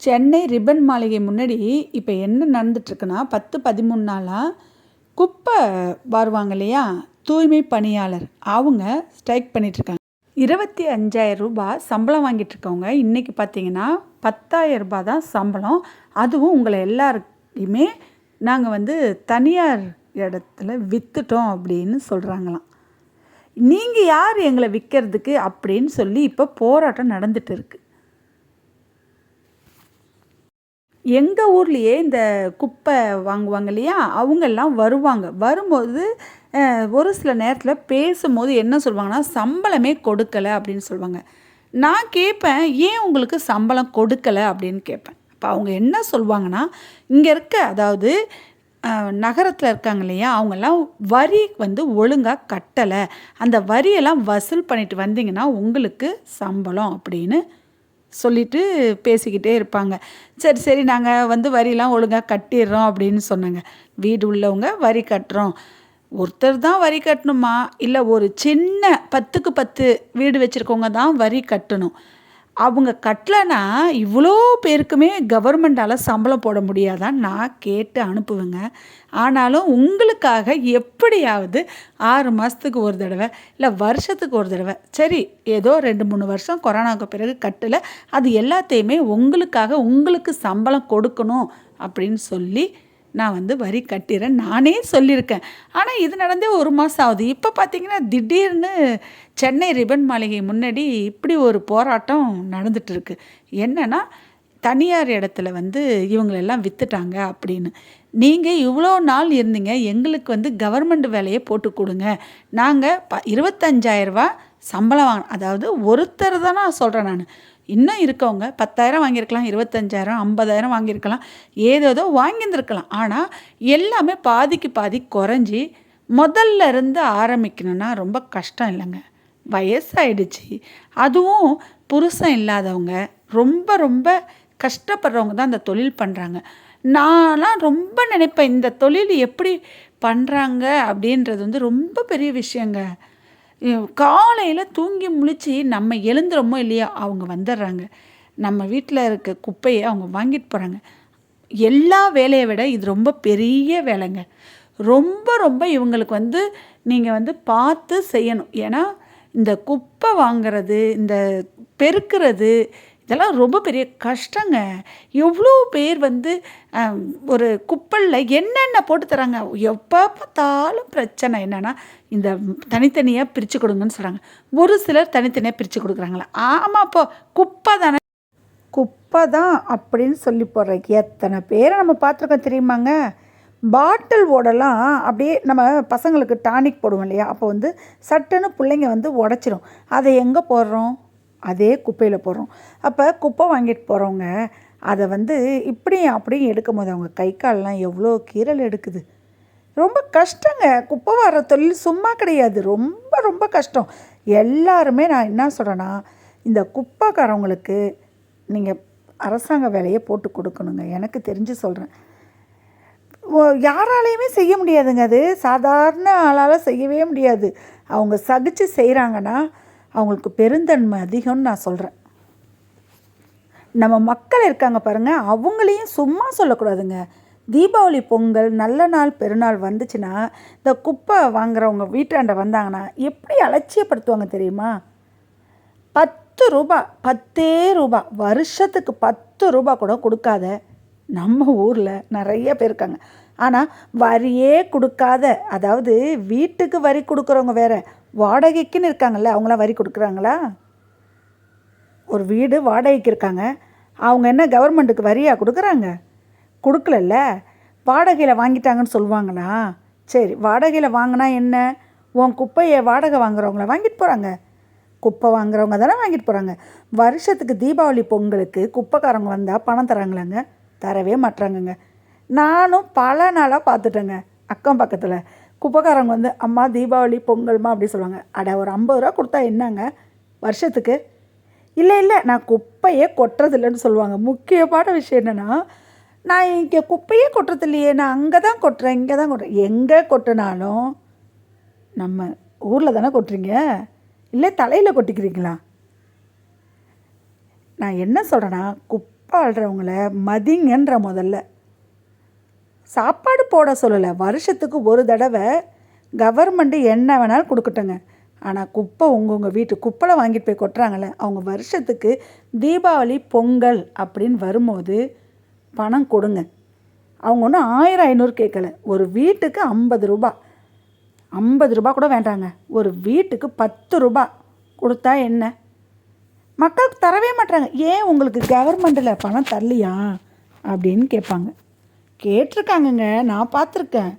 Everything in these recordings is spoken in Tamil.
சென்னை ரிப்பன் மாளிகை முன்னாடி இப்போ என்ன நடந்துட்டுருக்குன்னா 10-13 நாளாக குப்பை வருவாங்க இல்லையா, தூய்மை பணியாளர் அவங்க ஸ்ட்ரைக் பண்ணிகிட்ருக்காங்க. 25,000 ரூபாய் சம்பளம் வாங்கிட்டு இருக்கவங்க இன்றைக்கி பார்த்தீங்கன்னா 10,000 ரூபாய் தான் சம்பளம். அதுவும் உங்களை எல்லாருக்குமே நாங்கள் தனியார் இடத்துல விற்றுட்டோம் அப்படின்னு சொல்கிறாங்களாம். நீங்கள் யார் எங்களை விற்கிறதுக்கு அப்படின்னு சொல்லி இப்போ போராட்டம் நடந்துட்டு இருக்கு. எங்கள் ஊர்லேயே இந்த குப்பை வாங்குவாங்க இல்லையா, அவங்கெல்லாம் வருவாங்க. வரும்போது ஒரு சில நேரத்தில் பேசும்போது என்ன சொல்லுவாங்கன்னா, சம்பளமே கொடுக்கலை அப்படின்னு சொல்லுவாங்க. நான் கேட்பேன், ஏன் உங்களுக்கு சம்பளம் கொடுக்கலை அப்படின்னு கேட்பேன். அப்போ அவங்க என்ன சொல்லுவாங்கன்னா, இங்கே இருக்க அதாவது நகரத்தில் இருக்காங்க இல்லையா, அவங்கெல்லாம் வரி ஒழுங்காக கட்டலை, அந்த வரியெல்லாம் வசூல் பண்ணிட்டு வந்தீங்கன்னா உங்களுக்கு சம்பளம் அப்படின்னு சொல்லிட்டு பேசிக்கிட்டே இருப்பாங்க. சரி சரி நாங்கள் வரியெல்லாம் ஒழுங்காக கட்டிடுறோம் அப்படின்னு சொன்னாங்க. வீடு உள்ளவங்க வரி கட்டுறோம். ஒருத்தர் தான் வரி கட்டணுமா, இல்லை ஒரு சின்ன 10க்கு 10 வீடு வச்சுருக்கவங்க தான் வரி கட்டணும். அவங்க கட்டலைன்னா இவ்வளோ பேருக்குமே கவர்மெண்டால் சம்பளம் போட முடியாதான் நான் கேட்டு அனுப்புவேங்க. ஆனாலும் உங்களுக்காக எப்படியாவது 6 மாதத்துக்கு ஒரு தடவை இல்லை வருஷத்துக்கு ஒரு தடவை, சரி ஏதோ 2-3 வருஷம் கொரோனாவுக்கு பிறகு கட்டலை, அது எல்லாத்தையுமே உங்களுக்காக உங்களுக்கு சம்பளம் கொடுக்கணும் அப்படின்னு சொல்லி நான் வரி கட்டிடுறேன் நானே சொல்லியிருக்கேன். ஆனால் இது நடந்தே 1 மாதம் ஆகுது. இப்போ பார்த்திங்கன்னா திடீர்னு சென்னை ரிப்பன் மாளிகை முன்னாடி இப்படி ஒரு போராட்டம் நடந்துகிட்ருக்கு. என்னென்னா, தனியார் இடத்துல இவங்களெல்லாம் விற்றுட்டாங்க அப்படின்னு. நீங்கள் இவ்வளோ நாள் இருந்தீங்க, எங்களுக்கு கவர்மெண்ட் வேலையை போட்டு கொடுங்க, நாங்கள் 25,000 ரூபா சம்பளம் அதாவது ஒருத்தர் தான் நான் சொல்கிறேன். நான் இன்னும் இருக்கவங்க 10,000 வாங்கியிருக்கலாம், 25,000, 50,000 வாங்கியிருக்கலாம், ஏதேதோ வாங்கியிருந்துருக்கலாம். ஆனால் எல்லாமே பாதிக்கு பாதி குறைஞ்சி முதல்ல இருந்து ஆரம்பிக்கணுன்னா ரொம்ப கஷ்டம் இல்லைங்க. வயசாயிடுச்சு, அதுவும் புருஷன் இல்லாதவங்க, ரொம்ப ரொம்ப கஷ்டப்படுறவங்க தான் அந்த தொழில் பண்ணுறாங்க. நான்லாம் ரொம்ப நினைப்பேன், இந்த தொழில் எப்படி பண்ணுறாங்க அப்படின்றது ரொம்ப பெரிய விஷயங்க. காலையில் தூங்கி முழிச்சு நம்ம எழுந்துறோமோ இல்லையா, அவங்க வந்துடுறாங்க. நம்ம வீட்டில் இருக்க குப்பையை அவங்க வாங்கிட்டு போகிறாங்க. எல்லா வேலையை விட இது ரொம்ப பெரிய வேலைங்க. ரொம்ப ரொம்ப இவங்களுக்கு நீங்கள் பார்த்து செய்யணும். ஏன்னா இந்த குப்பை வாங்கிறது, இந்த பெருக்கிறது, இதெல்லாம் ரொம்ப பெரிய கஷ்டங்க. எவ்வளோ பேர் ஒரு குப்பலில் என்னென்ன போட்டு தராங்க. எப்போ பார்த்தாலும் பிரச்சனை என்னென்னா, இந்த தனித்தனியாக பிரித்து கொடுங்கன்னு சொல்கிறாங்க. ஒரு சிலர் தனித்தனியாக பிரித்து கொடுக்குறாங்களா, ஆமாம் அப்போ குப்பை தானே, குப்பை தான் அப்படின்னு சொல்லி போடுறேன். எத்தனை பேரை நம்ம பார்த்துருக்கோம் தெரியுமாங்க. பாட்டில் ஓடலாம் அப்படியே நம்ம பசங்களுக்கு டானிக் போடுவோம் இல்லையா, அப்போ சட்டுன்னு பிள்ளைங்க உடச்சிரும். அதை எங்கே போடுறோம், அதே குப்பையில் போடுறோம். அப்போ குப்பை வாங்கிட்டு போகிறவங்க அதை இப்படியும் அப்படியும் எடுக்கும் போது அவங்க கை காலெலாம் எவ்வளோ கீறல் எடுக்குது. ரொம்ப கஷ்டங்க. குப்பை வர தொழில் சும்மா கிடையாது, ரொம்ப ரொம்ப கஷ்டம். எல்லாருமே நான் என்ன சொல்கிறேன்னா, இந்த குப்பைக்காரவங்களுக்கு நீங்கள் அரசாங்க வேலையை போட்டு கொடுக்கணுங்க. எனக்கு தெரிஞ்சு சொல்கிறேன். யாராலையுமே செய்ய முடியாதுங்க. அது சாதாரண ஆளால் செய்யவே முடியாது. அவங்க சகிச்சு செய்கிறாங்கன்னா அவங்களுக்கு பெருந்தன்மை அதிகம்னு நான் சொல்கிறேன். நம்ம மக்கள் இருக்காங்க பாருங்கள், அவங்களையும் சும்மா சொல்லக்கூடாதுங்க. தீபாவளி, பொங்கல், நல்ல நாள், பெருநாள் வந்துச்சுன்னா இந்த குப்பை வாங்குறவங்க வீட்டாண்ட வந்தாங்கன்னா எப்படி அலட்சியப்படுத்துவாங்க தெரியுமா. 10 ரூபா, 10 ரூபா, வருஷத்துக்கு 10 ரூபா கூட கொடுக்காத நம்ம ஊரில் நிறைய பேர் இருக்காங்க. ஆனால் வரியே கொடுக்காத, அதாவது வீட்டுக்கு வரி கொடுக்குறவங்க வேறு, வாடகைக்குன்னு இருக்காங்கல்ல, அவங்களாம் வரி கொடுக்குறாங்களா? ஒரு வீடு வாடகைக்கு இருக்காங்க, அவங்க என்ன கவர்மெண்ட்டுக்கு வரியாக கொடுக்குறாங்க? கொடுக்கலல்ல. வாடகையில் வாங்கிட்டாங்கன்னு சொல்லுவாங்களா? சரி, வாடகையில் வாங்கினா என்ன, உன் குப்பையை வாடகை வாங்குறவங்கள வாங்கிட்டு போகிறாங்க. குப்பை வாங்குறவங்க தானே வாங்கிட்டு போகிறாங்க. வருஷத்துக்கு தீபாவளி, பொங்கலுக்கு குப்பைக்காரங்க வந்தால் பணம் தராங்களாங்க? தரவே மாட்டுறாங்கங்க. நானும் பல நாளாக பார்த்துட்டேங்க. அக்கம் பக்கத்தில் குப்பைக்காரங்க அம்மா தீபாவளி, பொங்கல்மா அப்படி சொல்லுவாங்க. அட ஒரு 50 ரூபா கொடுத்தா என்னங்க வருஷத்துக்கு? இல்லை இல்லை, நான் குப்பையே கொட்டுறதில்லைன்னு சொல்லுவாங்க. முக்கியமான விஷயம் என்னென்னா, நான் இங்கே குப்பையே கொட்டுறதில்லையே, நான் அங்கே தான் கொட்டுறேன், இங்கே தான் கொட்டுறேன். எங்கே கொட்டினாலும் நம்ம ஊரில் தானே கொட்டுறீங்க, இல்லை தலையில் கொட்டிக்கிறீங்களா? நான் என்ன சொல்கிறேன்னா, குப்பை அள்ளுறவங்கள மதிங்கன்ற முதல்ல. சாப்பாடு போட சொல்லலை, வருஷத்துக்கு ஒரு தடவை கவர்மெண்ட்டு என்ன வேணாலும் கொடுக்கட்டுங்க. ஆனால் குப்பை உங்கள் வீட்டு குப்பையில் வாங்கிட்டு போய் கொட்டுறாங்களே, அவங்க வருஷத்துக்கு தீபாவளி பொங்கல் அப்படின்னு வரும்போது பணம் கொடுங்க. அவங்க ஒன்றும் 1000 500 கேட்கல. ஒரு வீட்டுக்கு 50 ரூபா, 50 ரூபா கூட வேண்டாங்க, ஒரு வீட்டுக்கு 10 ரூபா கொடுத்தா என்ன? மக்களுக்கு தரவே மாட்டாங்க. ஏன் உங்களுக்கு கவர்மெண்ட்டில் பணம் தரலையா அப்படின்னு கேட்பாங்க. கேட்டிருக்காங்கங்க, நான் பார்த்துருக்கேன்.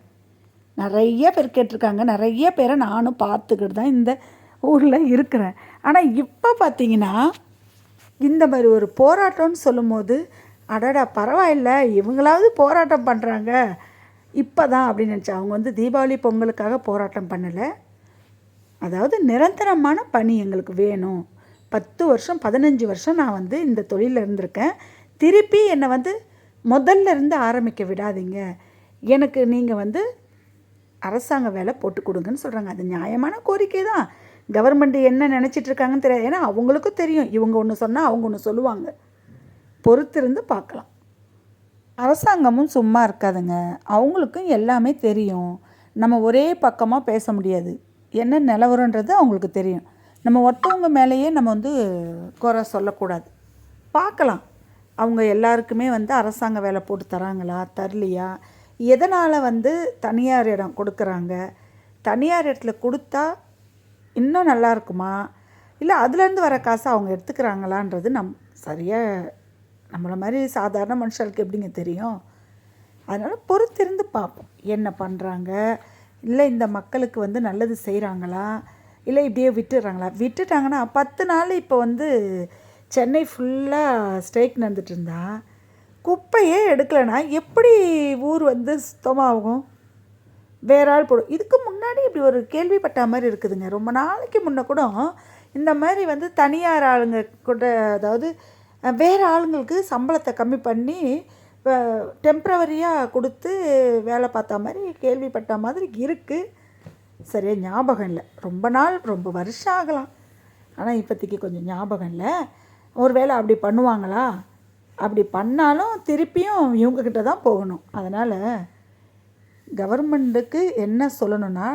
நிறைய பேர் கேட்டிருக்காங்க. நிறைய பேரை நானும் பார்த்துக்கிட்டு தான் இந்த ஊரில் இருக்கிறேன். ஆனால் இப்போ பார்த்தீங்கன்னா இந்த மாதிரி ஒரு போராட்டம்னு சொல்லும்போது, அடடா பரவாயில்ல, இவங்களாவது போராட்டம் பண்ணுறாங்க இப்போ தான் அப்படின்னு நினச்சேன். அவங்க தீபாவளி பொங்கலுக்காக போராட்டம் பண்ணலை. அதாவது நிரந்தரமான பணி எங்களுக்கு வேணும். 10 வருஷம் 15 வருஷம் நான் இந்த தொழிலில் இருந்திருக்கேன். திருப்பி என்னை முதல்ல இருந்து ஆரம்பிக்க விடாதீங்க. எனக்கு நீங்கள் அரசாங்க வேலை போட்டு கொடுங்கன்னு சொல்கிறாங்க. அது நியாயமான கோரிக்கை தான். கவர்மெண்ட் என்ன நினச்சிட்ருக்காங்கன்னு தெரியாது. ஏன்னா அவங்களுக்கும் தெரியும், இவங்க ஒன்று சொன்னால் அவங்க ஒன்று சொல்லுவாங்க. பொறுத்திருந்து பார்க்கலாம். அரசாங்கமும் சும்மா இருக்காதுங்க. அவங்களுக்கும் எல்லாமே தெரியும். நம்ம ஒரே பக்கமாக பேச முடியாது. என்ன நிலவரன்றது அவங்களுக்கு தெரியும். நம்ம ஒருத்தவங்க மேலேயே நம்ம குறை சொல்லக்கூடாது. பார்க்கலாம் அவங்க எல்லாருக்குமே அரசாங்க வேலை போட்டு தராங்களா தரலையா, எதனால் தனியார் இடம் கொடுக்குறாங்க, தனியார் இடத்துல கொடுத்தா இன்னும் நல்லா இருக்குமா, இல்லை அதுலேருந்து வர காசை அவங்க எடுத்துக்கிறாங்களான்றது சரியாக நம்மளை மாதிரி சாதாரண மனுஷர்களுக்கு எப்படிங்க தெரியும்? அதனால் பொறுத்திருந்து பார்ப்போம். என்ன பண்ணுறாங்க, இல்லை இந்த மக்களுக்கு நல்லது செய்கிறாங்களா, இல்லை இப்படியே விட்டுடுறாங்களா. விட்டுட்டாங்கன்னா 10 நாள் இப்போ சென்னை ஃபுல்லாக ஸ்ட்ரைக் நடந்துட்டு இருந்தா, குப்பையே எடுக்கலைன்னா எப்படி ஊர் சுத்தமாகும்? வேற ஆள் போடும். இதுக்கு முன்னாடி இப்படி ஒரு கேள்விப்பட்ட மாதிரி இருக்குதுங்க. ரொம்ப நாளைக்கு முன்னே கூட இந்த மாதிரி தனியார் ஆளுங்க கூட, அதாவது வேறு ஆளுங்களுக்கு சம்பளத்தை கம்மி பண்ணி டெம்ப்ரவரியாக கொடுத்து வேலை பார்த்த மாதிரி கேள்விப்பட்ட மாதிரி இருக்குது. சரியாக ஞாபகம் இல்லை. ரொம்ப வருஷம் ஆகலாம். ஆனால் இப்போதைக்கு கொஞ்சம் ஞாபகம் இல்லை. ஒரு வேளை அப்படி பண்ணுவாங்களா? அப்படி பண்ணாலும் திருப்பியும் இவங்கக்கிட்ட தான் போகணும். அதனால் கவர்மெண்ட்டுக்கு என்ன சொல்லணும்னா,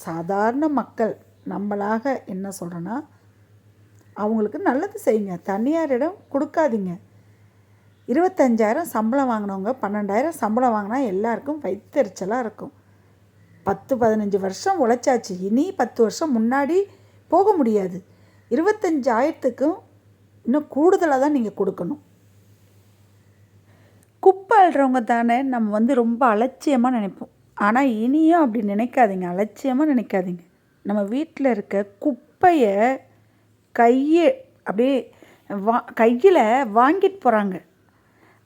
சாதாரண மக்கள் நம்மளாக என்ன சொல்கிறோன்னா, அவங்களுக்கு நல்லது செய்யுங்க. தனியார் இடம் கொடுக்காதீங்க. 25,000 சம்பளம் வாங்கினவங்க 12,000 சம்பளம் வாங்கினா எல்லாருக்கும் வயிற்றெரிச்சலாக இருக்கும். 10-15 வருஷம் உழைச்சாச்சு, இனி 10 வருஷம் முன்னாடி போக முடியாது. 25,000க்கும் இன்னும் கூடுதலாக தான் நீங்கள் கொடுக்கணும். குப்பை அள்ளுறவங்க தானே நம்ம ரொம்ப அலட்சியமாக நினைப்போம். ஆனால் இனியும் அப்படி நினைக்காதீங்க, அலட்சியமாக நினைக்காதீங்க. நம்ம வீட்டில் இருக்க குப்பையை அப்படியே கையில் வாங்கிட்டு போகிறாங்க.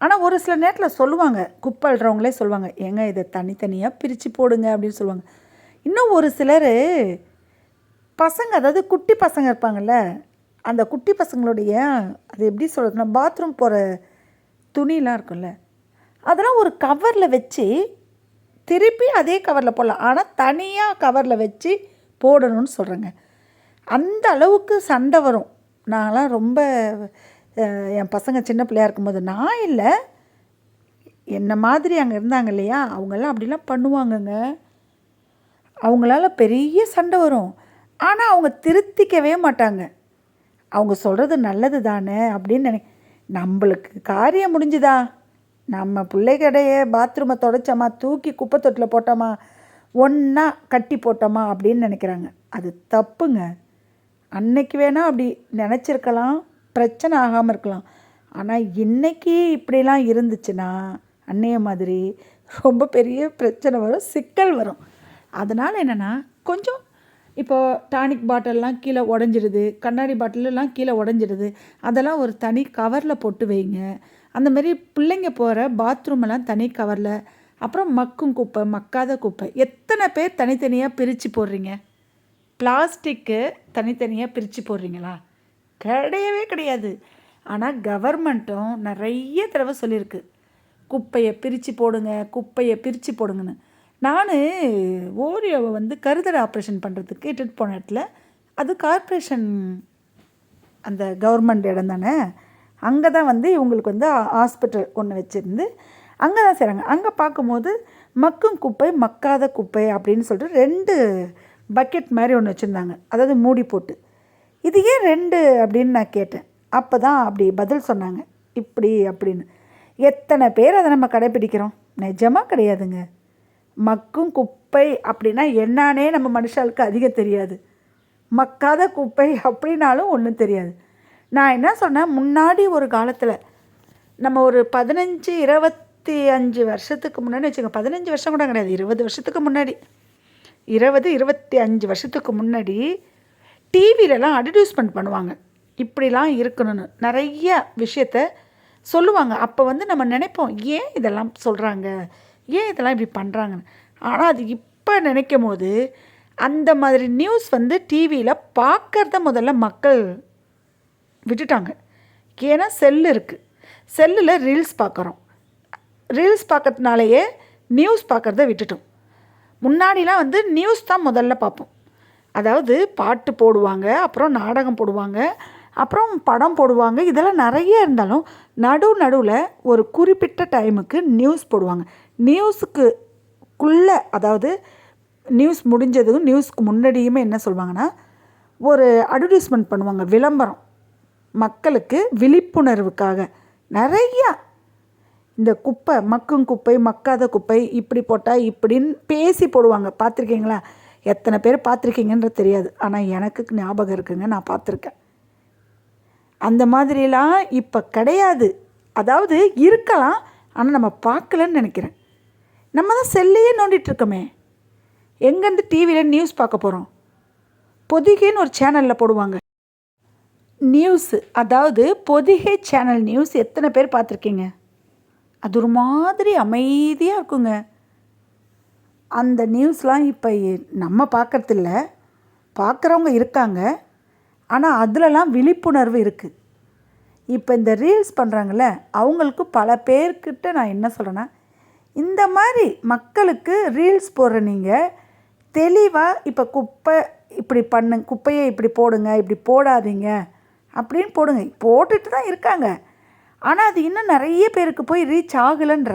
ஆனால் ஒரு சில நேரத்தில் சொல்லுவாங்க, குப்பை அள்ளுறவங்களே சொல்லுவாங்க, ஏங்க இதை தனித்தனியாக பிரித்து போடுங்க அப்படின்னு சொல்லுவாங்க. இன்னும் ஒரு சிலர் பசங்க, அதாவது குட்டி பசங்க இருப்பாங்கள்ல, அந்த குட்டி பசங்களுடைய அது எப்படி சொல்கிறதுனா, பாத்ரூம் போகிற துணிலாம் இருக்கும்ல, அதெல்லாம் ஒரு கவரில் வச்சு திருப்பி அதே கவரில் போடலாம். ஆனால் தனியாக கவரில் வச்சு போடணும்னு சொல்கிறேங்க. அந்த அளவுக்கு சண்டை வரும். நான்லாம் ரொம்ப என் பசங்க சின்ன பிள்ளையாக இருக்கும்போது, நான் இல்லை, என்ன மாதிரி அங்கே இருந்தாங்க இல்லையா, அவங்கெல்லாம் அப்படிலாம் பண்ணுவாங்கங்க. அவங்களால பெரிய சண்டை வரும். ஆனால் அவங்க திருத்திக்கவே மாட்டாங்க. அவங்க சொல்கிறது நல்லது தானே அப்படின்னு நம்மளுக்கு காரியம் முடிஞ்சுதா, நம்ம பிள்ளைகடைய பாத்ரூமை தொடச்சோமா, தூக்கி குப்பை தொட்டில் போட்டோமா, ஒன்றா கட்டி போட்டோமா அப்படின்னு நினைக்கிறாங்க. அது தப்புங்க. அன்னைக்கு வேணால் அப்படி நினச்சிருக்கலாம், பிரச்சனை ஆகாமல் இருக்கலாம். ஆனால் இன்றைக்கி இப்படிலாம் இருந்துச்சுன்னா அன்னைய மாதிரி ரொம்ப பெரிய பிரச்சனை வரும், சிக்கல் வரும். அதனால் என்னென்னா, கொஞ்சம் இப்போது டானிக் பாட்டிலெலாம் கீழே உடஞ்சிடுது, கண்ணாடி பாட்டிலெலாம் கீழே உடஞ்சிடுது, அதெல்லாம் ஒரு தனி கவரில் போட்டு வைங்க. அந்தமாரி பிள்ளைங்க போகிற பாத்ரூமெல்லாம் தனி கவரில். அப்புறம் மக்கும் குப்பை, மக்காத குப்பை, எத்தனை பேர் தனித்தனியாக பிரித்து போடுறீங்க? பிளாஸ்டிக்கு தனித்தனியாக பிரித்து போடுறீங்களா? கிடையவே கிடையாது. ஆனால் கவர்மெண்ட்டும் நிறைய தடவை சொல்லியிருக்கு, குப்பையை பிரித்து போடுங்க, குப்பையை பிரித்து போடுங்கன்னு. நான் ஓரியோவை கருதடை ஆப்ரேஷன் பண்ணுறதுக்கு இட்டுட்டு போன இடத்துல, அது கார்ப்பரேஷன் அந்த கவர்மெண்ட் இடம் தானே, அங்கே தான் வந்து இவங்களுக்கு வந்து ஹாஸ்பிட்டல் ஒன்று வச்சுருந்து அங்கே தான் செய்கிறாங்க. அங்கே பார்க்கும்போது மக்கும் குப்பை மக்காத குப்பை அப்படின்னு சொல்லிட்டு 2 பக்கெட் மாதிரி ஒன்று வச்சுருந்தாங்க, அதாவது மூடி போட்டு. இது ஏன் 2 அப்படின்னு நான் கேட்டேன். அப்போ தான் அப்படி பதில் சொன்னாங்க, இப்படி அப்படின்னு. எத்தனை பேர் அதை நம்ம கடைப்பிடிக்கிறோம்? நிஜமாக கிடையாதுங்க. மக்கும் குப்பை அப்படின்னா என்னானே நம்ம மனுஷாளுக்கு அதிகம் தெரியாது. மக்காத குப்பை அப்படின்னாலும் ஒன்றும் தெரியாது. நான் என்ன சொன்னேன், முன்னாடி ஒரு காலத்தில் நம்ம ஒரு 15 25 வருஷத்துக்கு முன்னாடி வச்சுக்கோங்க, 15 வருஷம் கூட கிடையாது, 20 வருஷத்துக்கு முன்னாடி, 25 வருஷத்துக்கு முன்னாடி டிவிலலாம் அட்வர்டைஸ்மெண்ட் பண்ணுவாங்க, இப்படிலாம் இருக்கணும்னு நிறைய விஷயத்த சொல்லுவாங்க. அப்போ வந்து நம்ம நினைப்போம், ஏன் இதெல்லாம் சொல்கிறாங்க, ஏன் இதெல்லாம் இப்படி பண்ணுறாங்கன்னு. ஆனால் அது இப்போ நினைக்கும் போது அந்த மாதிரி நியூஸ் வந்து டிவியில் பார்க்குறத முதல்ல மக்கள் விட்டுட்டாங்க. ஏன்னா செல்லு இருக்குது, செல்லில் ரீல்ஸ் பார்க்குறோம், ரீல்ஸ் பார்க்கறதுனாலேயே நியூஸ் பார்க்குறத விட்டுட்டோம். முன்னாடிலாம் வந்து நியூஸ் தான் முதல்ல பார்ப்போம். அதாவது பாட்டு போடுவாங்க, அப்புறம் நாடகம் போடுவாங்க, அப்புறம் படம் போடுவாங்க, இதெல்லாம் நிறைய இருந்தாலும் நடுவில் ஒரு குறிப்பிட்ட டைமுக்கு நியூஸ் போடுவாங்க. நியூஸுக்குள்ளே, அதாவது நியூஸ் முடிஞ்சதும் நியூஸ்க்கு முன்னாடியுமே என்ன சொல்லுவாங்கன்னா, ஒரு அட்வர்டைஸ்மெண்ட் பண்ணுவாங்க, விளம்பரம், மக்களுக்கு விழிப்புணர்வுக்காக நிறையா இந்த குப்பை, மக்கும் குப்பை மக்காத குப்பை இப்படி போட்டால் இப்படின்னு பேசி போடுவாங்க. பார்த்துருக்கீங்களா? எத்தனை பேர் பார்த்துருக்கீங்கன்றது தெரியாது, ஆனால் எனக்கு ஞாபகம் இருக்குங்க, நான் பார்த்துருக்கேன். அந்த மாதிரிலாம் இப்போ கிடையாது. அதாவது இருக்கலாம், ஆனால் நம்ம பார்க்கலன்னு நினைக்கிறேன். நம்ம தான் செல்லையே நோண்டிகிட்ருக்கோமே, எங்கேருந்து டிவியில் நியூஸ் பார்க்க போகிறோம்? பொதிகைன்னு ஒரு சேனலில் போடுவாங்க நியூஸு, அதாவது பொதிகை சேனல் நியூஸ் எத்தனை பேர் பார்த்துருக்கீங்க? அது ஒரு மாதிரி அமைதியாக இருக்குங்க. அந்த நியூஸ்லாம் இப்போ நம்ம பார்க்குறதில்ல, பார்க்குறவங்க இருக்காங்க, ஆனால் அதிலலாம் விழிப்புணர்வு இருக்குது. இப்போ இந்த ரீல்ஸ் பண்ணுறாங்கள்ல, அவங்களுக்கு பல பேர்கிட்ட நான் என்ன சொல்கிறேன்னா, இந்த மாதிரி மக்களுக்கு ரீல்ஸ் போடுற நீங்கள் தெளிவாக இப்போ குப்பை இப்படி குப்பையை இப்படி போடுங்க, இப்படி போடாதீங்க அப்படின்னு போடுங்க. போட்டுட்டு தான் இருக்காங்க, ஆனால் அது இன்னும் நிறைய பேருக்கு போய் ரீச் ஆகலைன்ற.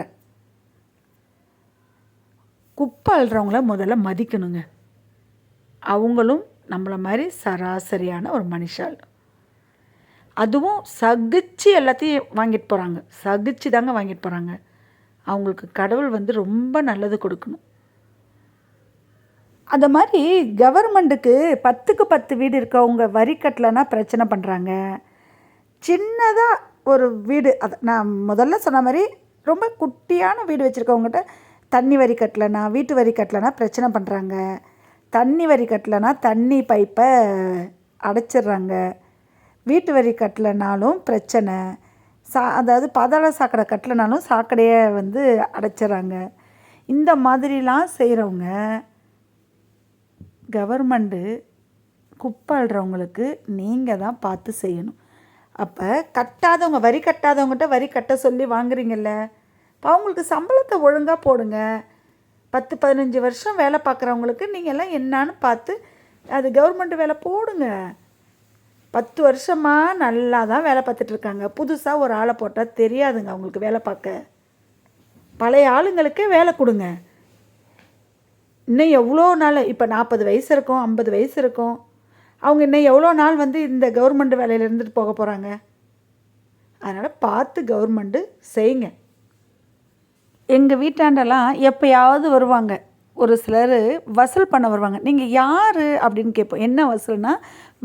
குப்பை அள்ளுறவங்கள முதல்ல மதிக்கணுங்க. அவங்களும் நம்மளை மாதிரி சராசரியான ஒரு மனுஷாள். அதுவும் சகிச்சு எல்லாத்தையும் வாங்கிட்டு போகிறாங்க, சகிச்சு தாங்க வாங்கிட்டு போகிறாங்க. அவங்களுக்கு கடவுள் வந்து ரொம்ப நல்லது கொடுக்கணும். அந்த மாதிரி கவர்மெண்ட்டுக்கு 10க்கு 10 வீடு இருக்கவங்க வரி கட்டலைன்னா பிரச்சனை பண்ணுறாங்க. சின்னதாக ஒரு வீடு, அதை நான் முதல்ல சொன்ன மாதிரி ரொம்ப குட்டியான வீடு வச்சுருக்கவங்ககிட்ட தண்ணி வரி கட்டலைன்னா, வீட்டு வரி கட்டலைன்னா பிரச்சனை பண்ணுறாங்க. தண்ணி வரி கட்டலைன்னா தண்ணி பைப்பை அடைச்சிட்றாங்க. வீட்டு வரி கட்டலைனாலும் பிரச்சனை. அதாவது பாதாள சாக்கடை கட்டலைனாலும் சாக்கடையை வந்து அடைச்சிட்றாங்க. இந்த மாதிரிலாம் செய்கிறவங்க கவர்மெண்ட்டு குப்பை அள்ளுறவங்களுக்கு நீங்கள் தான் பார்த்து செய்யணும். அப்போ கட்டாதவங்க, வரி கட்டாதவங்ககிட்ட வரி கட்ட சொல்லி வாங்குறீங்கல்ல, இப்போ அவங்களுக்கு சம்பளத்தை ஒழுங்காக போடுங்க. 10-15 வருஷம் வேலை பார்க்குறவங்களுக்கு நீங்கள் எல்லாம் என்னான்னு பார்த்து அது கவர்மெண்ட் வேலை போடுங்க. 10 வருஷமாக நல்லா தான் வேலை பார்த்துட்ருக்காங்க. புதுசாக ஒரு ஆளை போட்டால் தெரியாதுங்க அவங்களுக்கு வேலை பார்க்க. பழைய ஆளுங்களுக்கே வேலை கொடுங்க. இன்னும் எவ்வளோ நாள், இப்போ 40 வயசு இருக்கும், 50 வயசு இருக்கும், அவங்க இன்னும் எவ்வளோ நாள் வந்து இந்த கவர்மெண்ட் வேலையில் இருந்துட்டு போக போகிறாங்க? அதனால் பார்த்து கவர்மெண்ட்டு செய்யுங்க. எங்கள் வீட்டாண்டெல்லாம் எப்போயாவது வருவாங்க, ஒரு சிலர் வசூல் பண்ண வருவாங்க. நீங்கள் யார் அப்படின்னு கேட்போம். என்ன வசூல்னா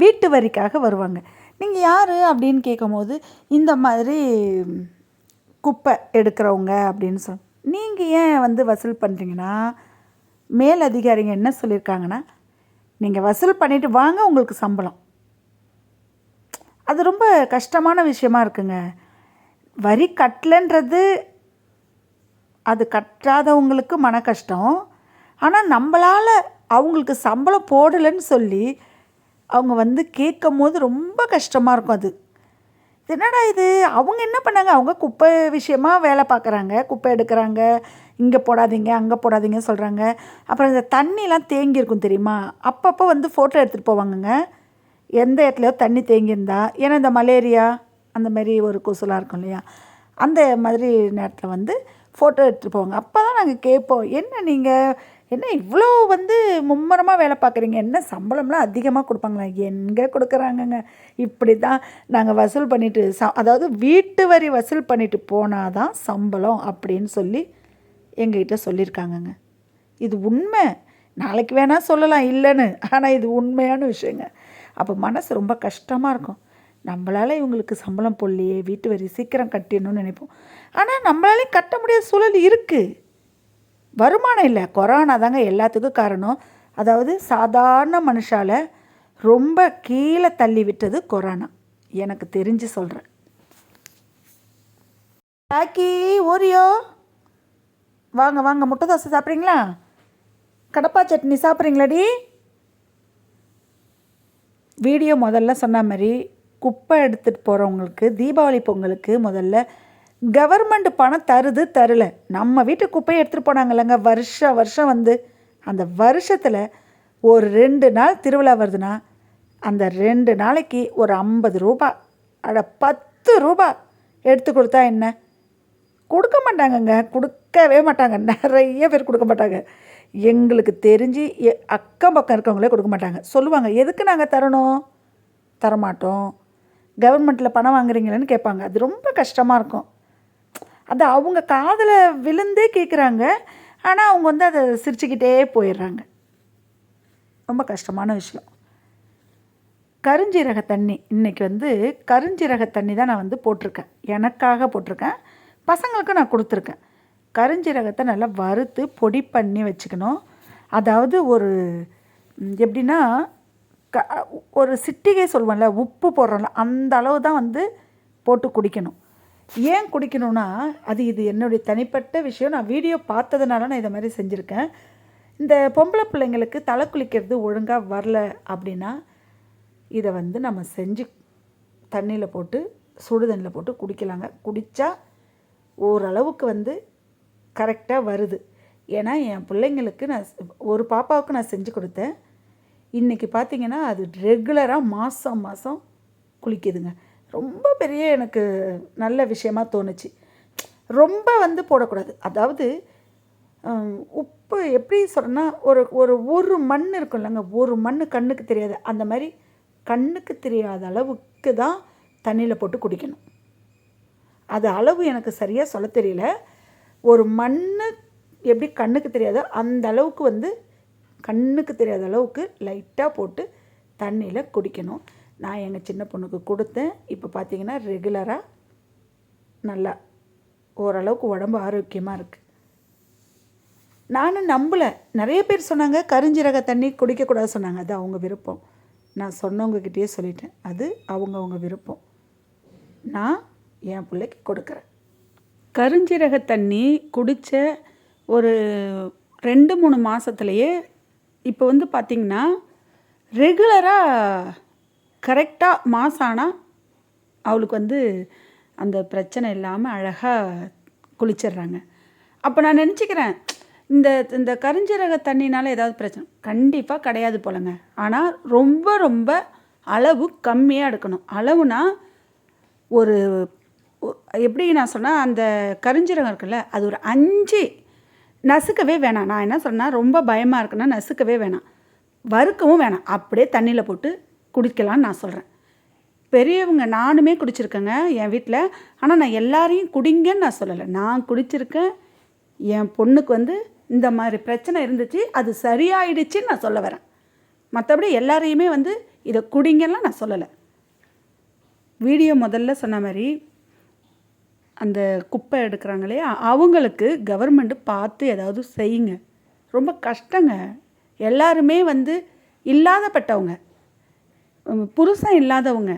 வீட்டு வரிக்காக வருவாங்க. நீங்கள் யார் அப்படின்னு கேட்கும்போது இந்த மாதிரி குப்பை எடுக்கிறவங்க அப்படின்னு நீங்கள் ஏன் வந்து வசூல் பண்ணுறீங்கன்னா, மேல் அதிகாரிங்க என்ன சொல்லியிருக்காங்கன்னா, நீங்கள் வசூல் பண்ணிவிட்டு வாங்க, உங்களுக்கு சம்பளம். அது ரொம்ப கஷ்டமான விஷயமா இருக்குங்க. வரி கட்டலைன்றது அது கட்டாதவங்களுக்கு மன கஷ்டம். ஆனால் நம்மளால் அவங்களுக்கு சம்பளம் போடலைன்னு சொல்லி அவங்க வந்து கேட்கும் போது ரொம்ப கஷ்டமாக இருக்கும். அது என்னடா இது, அவங்க என்ன பண்ணாங்க, அவங்க குப்பை விஷயமாக வேலை பார்க்குறாங்க, குப்பை எடுக்கிறாங்க, இங்கே போடாதீங்க அங்கே போடாதீங்க சொல்கிறாங்க. அப்புறம் இந்த தண்ணிலாம் தேங்கியிருக்கும் தெரியுமா, அப்பப்போ வந்து ஃபோட்டோ எடுத்துகிட்டு போவாங்கங்க எந்த இடத்துலையோ தண்ணி தேங்கியிருந்தா. ஏன்னா இந்த மலேரியா அந்த மாதிரி ஒரு கொசுலாம் இருக்கும் இல்லையா, அந்த மாதிரி நேரத்தில் வந்து ஃபோட்டோ எடுத்துகிட்டு போவாங்க. அப்போ தான் நாங்கள் கேட்போம், என்ன இவ்வளோ வந்து மும்முரமாக வேலை பார்க்குறீங்க, என்ன சம்பளம்லாம் அதிகமாக கொடுப்பாங்களா? எங்கே கொடுக்குறாங்கங்க, இப்படி தான் நாங்கள் வசூல் பண்ணிவிட்டு அதாவது வீட்டு வரி வசூல் பண்ணிவிட்டு போனால் தான் சம்பளம் அப்படின்னு சொல்லி எங்ககிட்ட சொல்லியிருக்காங்கங்க. இது உண்மை. நாளைக்கு வேணால் சொல்லலாம் இல்லைன்னு, ஆனால் இது உண்மையான விஷயங்க. அப்போ மனசு ரொம்ப கஷ்டமாக இருக்கும். நம்மளால் இவங்களுக்கு சம்பளம் போடலையே, வீட்டு வரி சீக்கிரம் கட்டிடணும்னு நினைப்போம். ஆனால் நம்மளாலே கட்ட முடியாத சூழல் இருக்குது. வருமானம் இல்லை, கொரோனா தாங்க எல்லாத்துக்கும் காரணம். அதாவது சாதாரண மனுஷால் ரொம்ப கீழே தள்ளி விட்டது கொரோனா, எனக்கு தெரிஞ்சு சொல்கிறேன். பாக்கி ஓரியோ வாங்க வாங்க, முட்டை தோசை சாப்பிட்றீங்களா? கடப்பா சட்னி சாப்பிட்றீங்களாடி? வீடியோ முதல்ல சொன்ன மாதிரி குப்பை எடுத்துகிட்டு போகிறவங்களுக்கு தீபாவளி பொங்கலுக்கு முதல்ல கவர்மெண்ட் பணம் தரல. நம்ம வீட்டு குப்பையை எடுத்துகிட்டு போனாங்கல்லங்க வருஷம் வந்து அந்த வருஷத்தில் ஒரு 2 நாள் திருவிழா வருதுன்னா அந்த 2 நாளைக்கு ஒரு 50 ரூபா, 10 ரூபா எடுத்து கொடுத்தா என்ன? கொடுக்க மாட்டாங்கங்க, கொடுக்கவே மாட்டாங்க. நிறைய பேர் கொடுக்க மாட்டாங்க. எங்களுக்கு தெரிஞ்சு அக்கம் பக்கம் இருக்கவங்களே கொடுக்க மாட்டாங்க. சொல்லுவாங்க, எதுக்கு நாங்கள் தரணும்? தரமாட்டோம். கவர்மெண்ட்டில் பணம் வாங்குறீங்களேன்னு கேட்பாங்க. அது ரொம்ப கஷ்டமாக இருக்கும். அது அவங்க காதில் விழுந்தே கேட்குறாங்க, ஆனால் அவங்க வந்து அதை சிரிச்சுக்கிட்டே போயிடுறாங்க. ரொம்ப கஷ்டமான விஷயம். கருஞ்சீரக தண்ணி, இன்றைக்கி வந்து கருஞ்சீரக தண்ணி தான் நான் வந்து போட்டிருக்கேன். எனக்காக போட்டிருக்கேன், பசங்களுக்கு நான் கொடுத்துருக்கேன். கருஞ்சீரகத்தை நல்லா வறுத்து பொடி பண்ணி வச்சுக்கணும். அதாவது ஒரு எப்படின்னா ஒரு சிட்டிகை சொல்லுவோம்ல, உப்பு போடுறோம்ல, அந்த அளவு தான் வந்து போட்டு குடிக்கணும். ஏன் குடிக்கணும்னா, இது என்னுடைய தனிப்பட்ட விஷயம். நான் வீடியோ பார்த்ததுனால நான் இதை மாதிரி செஞ்சுருக்கேன். இந்த பொம்பளை பிள்ளைங்களுக்கு தலை குளிக்கிறது ஒழுங்காக வரல அப்படின்னா இதை வந்து நம்ம செஞ்சு தண்ணியில் போட்டு சுடு தண்ணியில் போட்டு குடிக்கலாங்க. குடித்தா ஓரளவுக்கு வந்து கரெக்டாக வருது. ஏன்னா என் பிள்ளைங்களுக்கு நான் ஒரு பாப்பாவுக்கு நான் செஞ்சு கொடுத்தேன். இன்றைக்கி பார்த்திங்கன்னா அது ரெகுலராக மாதம் குளிக்குதுங்க. ரொம்ப பெரிய எனக்கு நல்ல விஷயமாக தோணுச்சு. ரொம்ப வந்து போடக்கூடாது. அதாவது உப்பு எப்படி சொல்கிறேன்னா, ஒரு மண் இருக்கும் இல்லைங்க, ஒரு மண் கண்ணுக்கு தெரியாது, அந்த மாதிரி கண்ணுக்கு தெரியாத அளவுக்கு தான் தண்ணியில் போட்டு குடிக்கணும். அது அளவு எனக்கு சரியாக சொல்ல தெரியல. ஒரு மண் எப்படி கண்ணுக்கு தெரியாதோ அந்த அளவுக்கு வந்து கண்ணுக்கு தெரியாத அளவுக்கு லைட்டாக போட்டு தண்ணியில் குடிக்கணும். நான் எங்கள் சின்ன பொண்ணுக்கு கொடுத்தேன். இப்போ பார்த்திங்கன்னா ரெகுலராக நல்லா ஓரளவுக்கு உடம்பு ஆரோக்கியமாக இருக்குது. நானும் நம்பலை. நிறைய பேர் சொன்னாங்க கருஞ்சீரக தண்ணி குடிக்கக்கூடாது சொன்னாங்க. அது அவங்க விருப்பம். நான் சொன்னவங்கக்கிட்டேயே சொல்லிட்டேன், அது அவங்கவுங்க விருப்பம். நான் என் பிள்ளைக்கு கொடுக்குறேன். கருஞ்சீரக தண்ணி குடித்த ஒரு 2-3 மாதத்துலையே இப்போ வந்து பார்த்திங்கன்னா ரெகுலராக கரெக்டாக மாதம் ஆனால் அவளுக்கு வந்து அந்த பிரச்சனை இல்லாமல் அழகாக குளிச்சிடுறாங்க. அப்போ நான் நினச்சிக்கிறேன், இந்த கருஞ்சீரக தண்ணினால் ஏதாவது பிரச்சனை கண்டிப்பாக கிடையாது போலங்க. ஆனால் ரொம்ப அளவு கம்மியாக எடுக்கணும். அளவுனா ஒரு எப்படி நான் சொன்னால், அந்த கருஞ்சீரகம் இருக்குல்ல, அது ஒரு 5 நசுக்கவே வேணாம். நான் என்ன சொன்னேன்னா, ரொம்ப பயமாக இருக்குன்னா நசுக்கவே வேணாம், வறுக்கவும் வேணாம், அப்படியே தண்ணியில் போட்டு குடிக்கலான்னு நான் சொல்கிறேன். பெரியவங்க நானுமே குடிச்சிருக்கேங்க என் வீட்டில். ஆனால் நான் எல்லாரையும் குடிங்கன்னு நான் சொல்லலை. நான் குடிச்சிருக்கேன். என் பொண்ணுக்கு வந்து இந்த மாதிரி பிரச்சனை இருந்துச்சு, அது சரியாயிடுச்சுன்னு நான் சொல்ல வரேன். மற்றபடி எல்லாரையுமே வந்து இதை குடிங்கலாம் நான் சொல்லலை. வீடியோ முதல்ல சொன்ன மாதிரி அந்த குப்பை எடுக்கிறாங்களே அவங்களுக்கு கவர்மெண்ட்டு பார்த்து ஏதாவது செய்யுங்க. ரொம்ப கஷ்டங்க. எல்லாருமே வந்து இல்லாதப்பட்டவங்க, புருஷன் இல்லாதவங்க,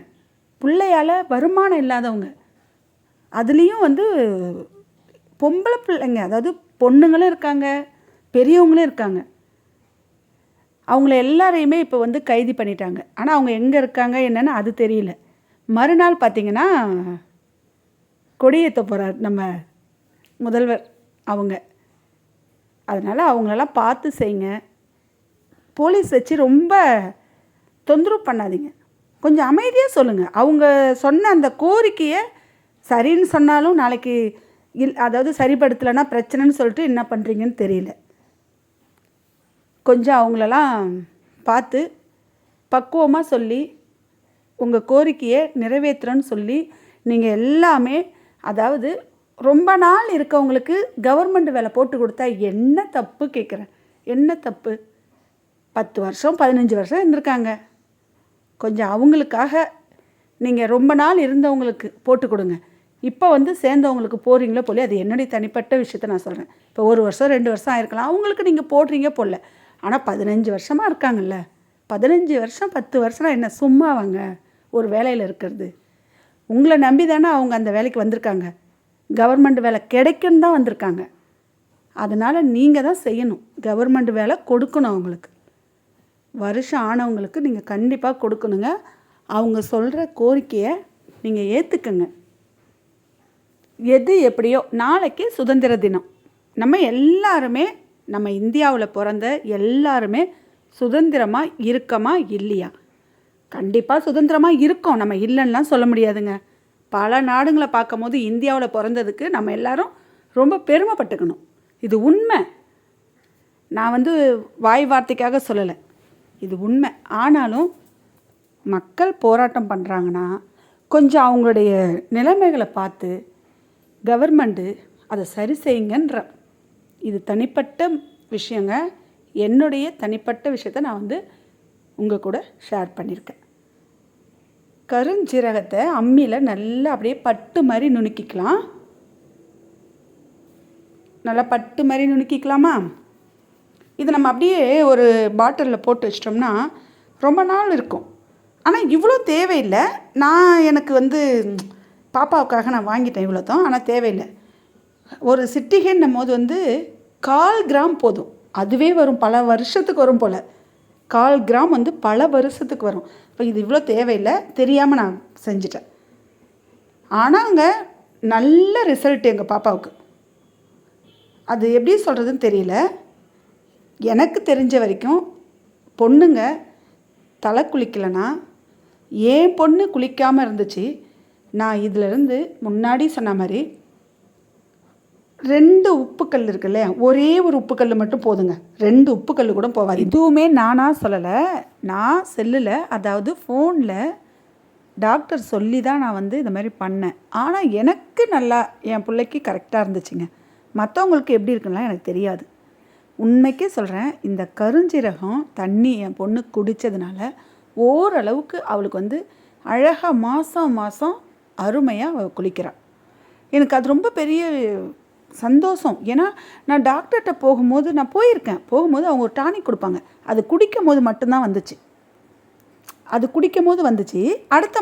பிள்ளையால் வருமானம் இல்லாதவங்க, அதுலேயும் வந்து பொம்பளை பிள்ளைங்க, அதாவது பொண்ணுங்களும் இருக்காங்க, பெரியவங்களும் இருக்காங்க. அவங்கள எல்லாரையுமே இப்போ வந்து கைது பண்ணிட்டாங்க. ஆனால் அவங்க எங்கே இருக்காங்க என்னென்னு அது தெரியல. மறுநாள் பார்த்திங்கன்னா கொடியேற்ற போகிறார் நம்ம முதல்வர் அவங்க. அதனால் அவங்களெல்லாம் பார்த்து செய்யுங்க. போலீஸ் வச்சு ரொம்ப தொந்தரவு பண்ணாதீங்க. கொஞ்சம் அமைதியாக சொல்லுங்கள். அவங்க சொன்ன அந்த கோரிக்கையை சரின்னு சொன்னாலும் நாளைக்கு அதாவது சரிப்படுத்தலைன்னா பிரச்சனைன்னு சொல்லிட்டு என்ன பண்ணுறீங்கன்னு தெரியல. கொஞ்சம் அவங்களெல்லாம் பார்த்து பக்குவமாக சொல்லி உங்கள் கோரிக்கையை நிறைவேற்றுறேன்னு சொல்லி நீங்கள் எல்லாமே, அதாவது ரொம்ப நாள் இருக்கவங்களுக்கு கவர்மெண்ட் வேலை போட்டு கொடுத்தா என்ன தப்பு கேட்குறேன், என்ன தப்பு? 10 வருஷம் 15 வருஷம் இருந்திருக்காங்க. கொஞ்சம் அவங்களுக்காக நீங்கள் ரொம்ப நாள் இருந்தவங்களுக்கு போட்டு கொடுங்க. இப்போ சேர்ந்தவங்களுக்கு போடுறீங்களோ போல, அது என்னுடைய தனிப்பட்ட விஷயத்த நான் சொல்கிறேன். இப்போ 1 வருஷம் 2 வருஷம் ஆயிருக்கலாம், அவங்களுக்கு நீங்கள் போடுறீங்க போடல. ஆனால் 15 வருஷமாக இருக்காங்கல்ல, 15 வருஷம் 10 வருஷம்னா என்ன சும்மாவாங்க ஒரு வேலையில் இருக்கிறது? உங்களை நம்பி தானே அவங்க அந்த வேலைக்கு வந்திருக்காங்க. கவர்மெண்ட் வேலை கிடைக்குன்னு தான் வந்திருக்காங்க. அதனால் நீங்கள் தான் செய்யணும். கவர்மெண்ட் வேலை கொடுக்கணும் அவங்களுக்கு. வருஷம் ஆனவங்களுக்கு நீங்கள் கண்டிப்பாக கொடுக்கணுங்க. அவங்க சொல்கிற கோரிக்கையை நீங்கள் ஏற்றுக்குங்க. எது எப்படியோ நாளைக்கு சுதந்திர தினம். நம்ம எல்லாருமே, நம்ம இந்தியாவில் பிறந்த எல்லாருமே சுதந்திரமாக இருக்கமா இல்லையா? கண்டிப்பாக சுதந்திரமாக இருக்கோம், நம்ம இல்லைன்னெலாம் சொல்ல முடியாதுங்க. பல நாடுகளை பார்க்கும் போது இந்தியாவில் பிறந்ததுக்கு நம்ம எல்லாரும் ரொம்ப பெருமைப்பட்டுக்கணும். இது உண்மை. நான் வாய் வார்த்தைக்காக சொல்லலை, இது உண்மை. ஆனாலும் மக்கள் போராட்டம் பண்ணுறாங்கன்னா கொஞ்சம் அவங்களுடைய நிலைமைகளை பார்த்து கவர்மெண்ட்டு அதை சரி செய்யுங்கன்ற. இது தனிப்பட்ட விஷயங்க, என்னுடைய தனிப்பட்ட விஷயத்தை நான் உங்கள் கூட ஷேர் பண்ணியிருக்கேன். கருஞ்சீரகத்தை அம்மியில் நல்லா அப்படியே பட்டு மாதிரி நுணுக்கிக்கலாம். நல்லா பட்டு மாதிரி நுணுக்கிக்கலாமா? இது நம்ம அப்படியே ஒரு பாட்டிலில் போட்டு வச்சிட்டோம்னா ரொம்ப நாள் இருக்கும். ஆனால் இவ்வளோ தேவையில்லை. எனக்கு பாப்பாவுக்காக நான் வாங்கிட்டேன் இவ்வளோ தான், ஆனால் தேவையில்லை. ஒரு சிட்டிகைன்னும் போது 1/4 கிராம் போதும். அதுவே வரும், பல வருஷத்துக்கு வரும் போல். 1/4 கிராம் பல வருஷத்துக்கு வரும். இப்போ இது இவ்வளோ தேவையில்லை, தெரியாமல் நான் செஞ்சிட்டேன். ஆனாங்க நல்ல ரிசல்ட் எங்கள் பாப்பாவுக்கு. அது எப்படி சொல்கிறதுன்னு தெரியல. எனக்கு தெரிஞ்ச வரைக்கும் பொண்ணுங்க தலை குளிக்கலைன்னா, ஏன் பொண்ணு குளிக்காமல் இருந்துச்சு. நான் இதிலேருந்து முன்னாடி சொன்ன மாதிரி 2 உப்புக்கல் இருக்குல்ல, ஒரே ஒரு உப்புக்கல் மட்டும் போதுங்க. 2 உப்புக்கல் கூட போகாது. இதுவுமே நானாக சொல்லலை, நான் செல்லில், அதாவது ஃபோனில் டாக்டர் சொல்லி தான் நான் இந்த மாதிரி பண்ணேன். ஆனால் எனக்கு நல்லா என் பிள்ளைக்கு கரெக்டாக இருந்துச்சுங்க. மற்றவங்களுக்கு எப்படி இருக்குன்னா எனக்கு தெரியாது. உண்மைக்கே சொல்கிறேன், இந்த கருஞ்சீரகம் தண்ணி என் பொண்ணு குடித்ததுனால ஓரளவுக்கு அவளுக்கு அழகாக மாதம் அருமையாக அவள் குளிக்கிறாள். எனக்கு அது ரொம்ப பெரிய சந்தோஷம். ஏன்னா நான் டாக்டர்கிட்ட போகும்போது அவங்க ஒரு டானிக் கொடுப்பாங்க. அது குடிக்கும் போது மட்டும்தான் வந்துச்சு. அடுத்த